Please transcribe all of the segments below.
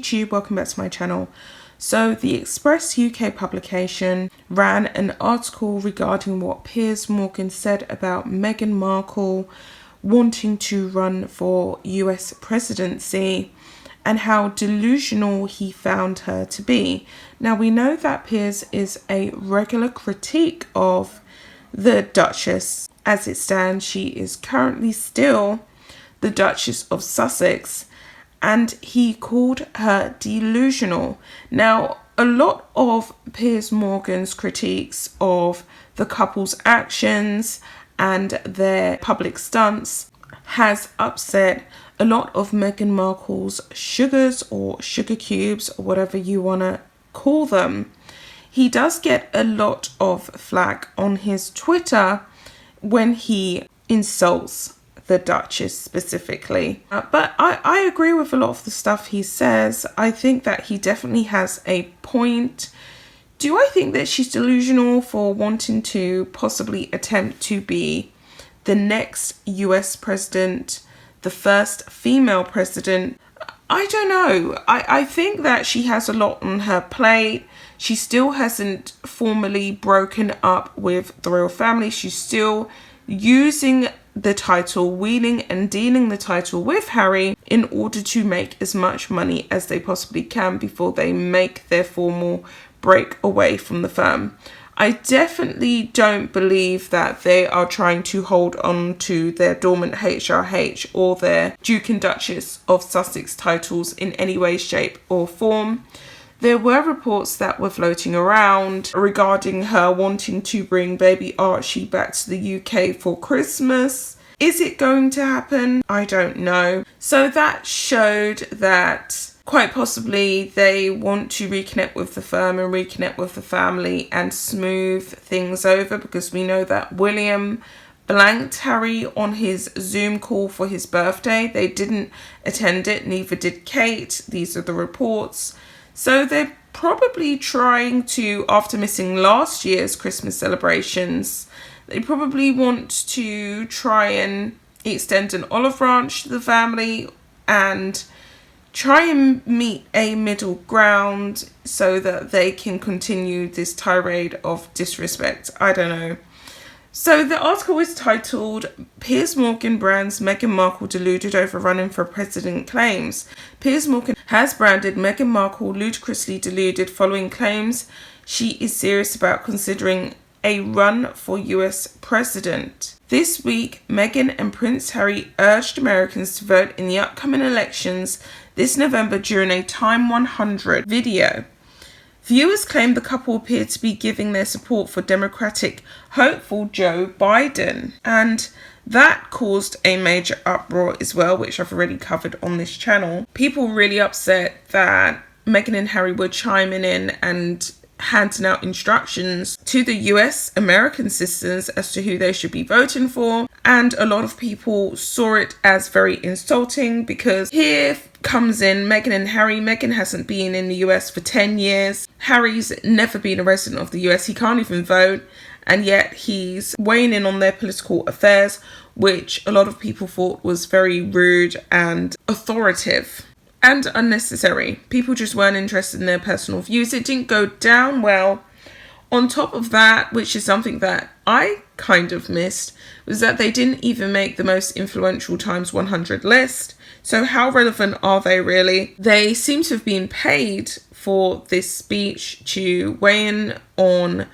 YouTube, welcome back to my channel. So the Express UK publication ran an article regarding what Piers Morgan said about Meghan Markle wanting to run for US presidency and how delusional he found her to be. Now we know that Piers is a regular critique of the Duchess. As it stands, she is currently still the Duchess of Sussex, and he called her delusional. Now, a lot of Piers Morgan's critiques of the couple's actions and their public stunts has upset a lot of Meghan Markle's sugars or sugar cubes or whatever you want to call them. He does get a lot of flack on his Twitter when he insults the Duchess specifically. But I agree with a lot of the stuff he says. I think that he definitely has a point. Do I think that she's delusional for wanting to possibly attempt to be the next US president, the first female president? I don't know. I think that she has a lot on her plate. She still hasn't formally broken up with the royal family. She's still using the title, wheeling and dealing the title with Harry in order to make as much money as they possibly can before they make their formal break away from the firm. I definitely don't believe that they are trying to hold on to their dormant HRH or their Duke and Duchess of Sussex titles in any way, shape or form. There were reports that were floating around regarding her wanting to bring baby Archie back to the UK for Christmas. Is it going to happen? I don't know. So that showed that quite possibly they want to reconnect with the firm and reconnect with the family and smooth things over, because we know that William blanked Harry on his Zoom call for his birthday. They didn't attend it, neither did Kate. These are the reports. So they're probably trying to, after missing last year's Christmas celebrations, they probably want to try and extend an olive branch to the family and try and meet a middle ground so that they can continue this tirade of disrespect. I don't know. So the article is titled, Piers Morgan brands Meghan Markle deluded over running for president claims. Piers Morgan has branded Meghan Markle ludicrously deluded following claims she is serious about considering a run for US president. This week, Meghan and Prince Harry urged Americans to vote in the upcoming elections this November during a Time 100 video. Viewers claimed the couple appeared to be giving their support for Democratic hopeful Joe Biden, and that caused a major uproar as well, which I've already covered on this channel. People really upset that Meghan and Harry were chiming in and handing out instructions to the US American citizens as to who they should be voting for, and a lot of people saw it as very insulting because here comes in Meghan and Harry. Meghan hasn't been in the US for 10 years. Harry's never been a resident of the US. He can't even vote, and yet he's weighing in on their political affairs, which a lot of people thought was very rude and authoritative and unnecessary. People just weren't interested in their personal views. It didn't go down well. On top of that, which is something that I kind of missed, was that they didn't even make the most influential Times 100 list. So how relevant are they really? They seem to have been paid for this speech to weigh in on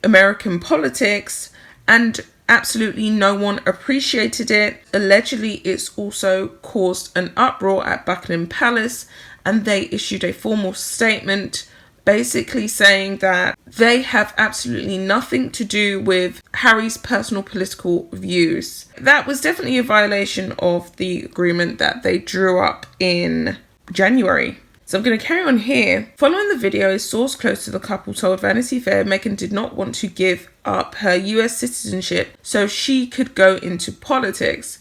American politics, and absolutely no one appreciated it. Allegedly, it's also caused an uproar at Buckingham Palace, and they issued a formal statement basically saying that they have absolutely nothing to do with Harry's personal political views. That was definitely a violation of the agreement that they drew up in January. So I'm going to carry on here. Following the video, a source close to the couple told Vanity Fair Meghan did not want to give up her US citizenship so she could go into politics.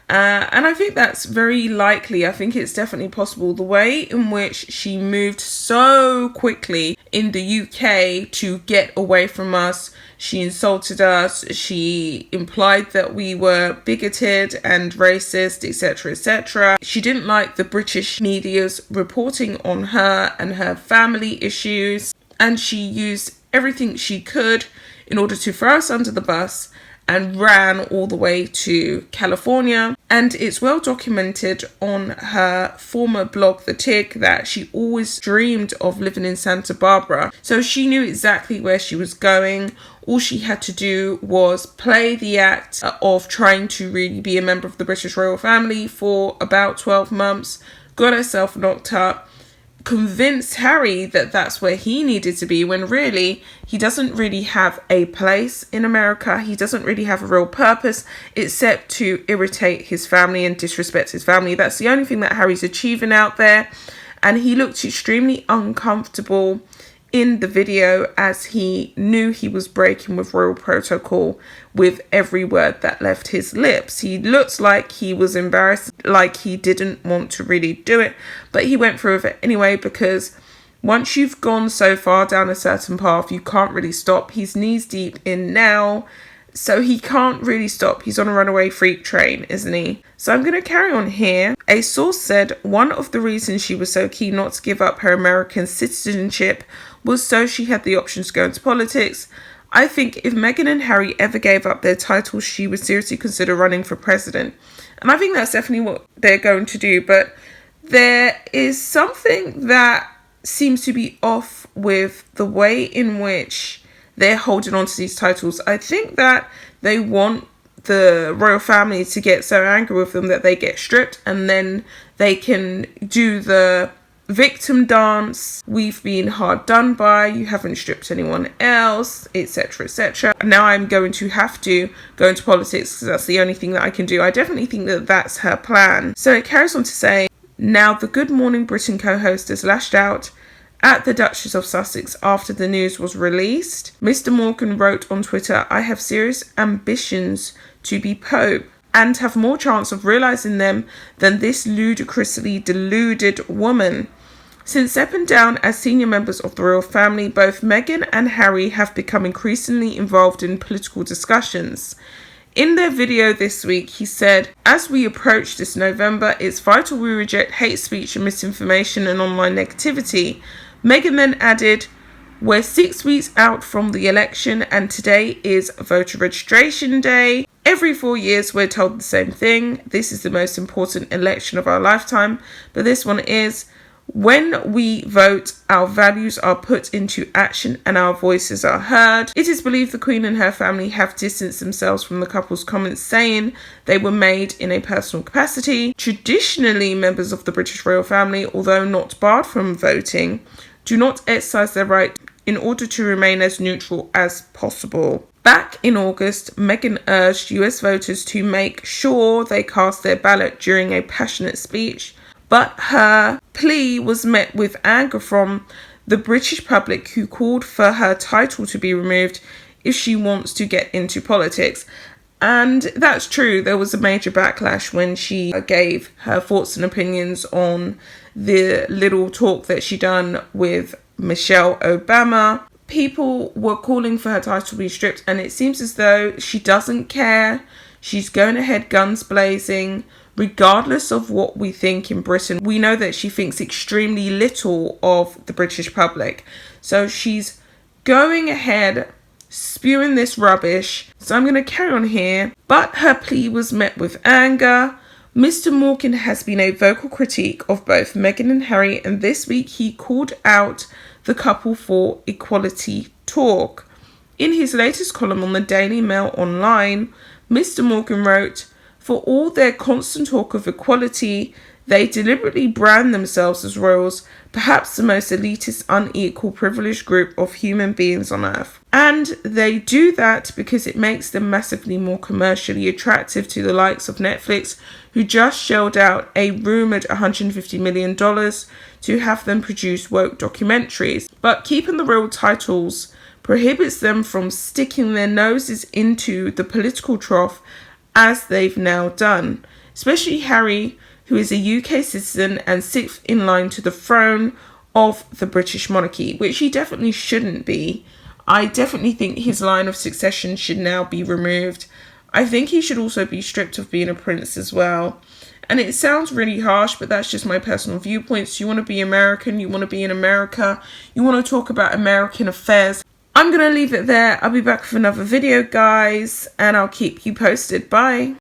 And I think that's very likely. I think it's definitely possible. The way in which she moved so quickly in the UK to get away from us, she insulted us, she implied that we were bigoted and racist, etc., etc. She didn't like the British media's reporting on her and her family issues, and she used everything she could in order to throw us under the bus, and ran all the way to California. And it's well documented on her former blog, The Tig, that she always dreamed of living in Santa Barbara. So she knew exactly where she was going. All she had to do was play the act of trying to really be a member of the British royal family for about 12 months, got herself knocked up, convinced Harry that that's where he needed to be, when really he doesn't really have a place in America. He doesn't really have a real purpose except to irritate his family and disrespect his family. That's the only thing that Harry's achieving out there. And he looked extremely uncomfortable in the video, as he knew he was breaking with royal protocol with every word that left his lips. He looked like he was embarrassed, like he didn't want to really do it, but he went through with it anyway, because once you've gone so far down a certain path, you can't really stop. He's knees deep in now, so he can't really stop. He's on a runaway freak train, isn't he? So I'm going to carry on here. A source said one of the reasons she was so keen not to give up her American citizenship was so she had the option to go into politics. I think if Meghan and Harry ever gave up their titles, she would seriously consider running for president. And I think that's definitely what they're going to do. But there is something that seems to be off with the way in which they're holding on to these titles. I think that they want the royal family to get so angry with them that they get stripped, and then they can do the victim dance. We've been hard done by, you haven't stripped anyone else, etc., etc. Now I'm going to have to go into politics because that's the only thing that I can do. I definitely think that that's her plan. So it carries on to say, now the Good Morning Britain co-host has lashed out at the Duchess of Sussex after the news was released. Mr. Morgan wrote on Twitter, I have serious ambitions to be Pope and have more chance of realising them than this ludicrously deluded woman. Since stepping down as senior members of the royal family, both Meghan and Harry have become increasingly involved in political discussions. In their video this week, he said, as we approach this November, it's vital we reject hate speech and misinformation and online negativity. Meghan then added, we're 6 weeks out from the election and today is voter registration day. Every 4 years we're told the same thing. This is the most important election of our lifetime, but this one is. When we vote, our values are put into action and our voices are heard. It is believed the Queen and her family have distanced themselves from the couple's comments, saying they were made in a personal capacity. Traditionally, members of the British royal family, although not barred from voting, do not exercise their right in order to remain as neutral as possible. Back in August, Meghan urged US voters to make sure they cast their ballot during a passionate speech, but her plea was met with anger from the British public, who called for her title to be removed if she wants to get into politics. And that's true. There was a major backlash when she gave her thoughts and opinions on the little talk that she done with Michelle Obama. People were calling for her title to be stripped, and it seems as though she doesn't care. She's going ahead guns blazing. Regardless of what we think in Britain, we know that she thinks extremely little of the British public. So she's going ahead spewing this rubbish. So I'm going to carry on here. But her plea was met with anger. Mr. Morgan has been a vocal critique of both Meghan and Harry, and this week he called out the couple for equality talk. In his latest column on the Daily Mail Online, Mr. Morgan wrote, for all their constant talk of equality, they deliberately brand themselves as royals, perhaps the most elitist, unequal, privileged group of human beings on earth. And they do that because it makes them massively more commercially attractive to the likes of Netflix, who just shelled out a rumoured $150 million to have them produce woke documentaries. But keeping the royal titles prohibits them from sticking their noses into the political trough as they've now done. especially Harry, who is a UK citizen and sixth in line to the throne of the British monarchy, which he definitely shouldn't be. I definitely think his line of succession should now be removed. I think he should also be stripped of being a prince as well. And it sounds really harsh, but that's just my personal viewpoints. You want to be American, you want to be in America, you want to talk about American affairs. I'm going to leave it there. I'll be back with another video, guys, and I'll keep you posted. Bye.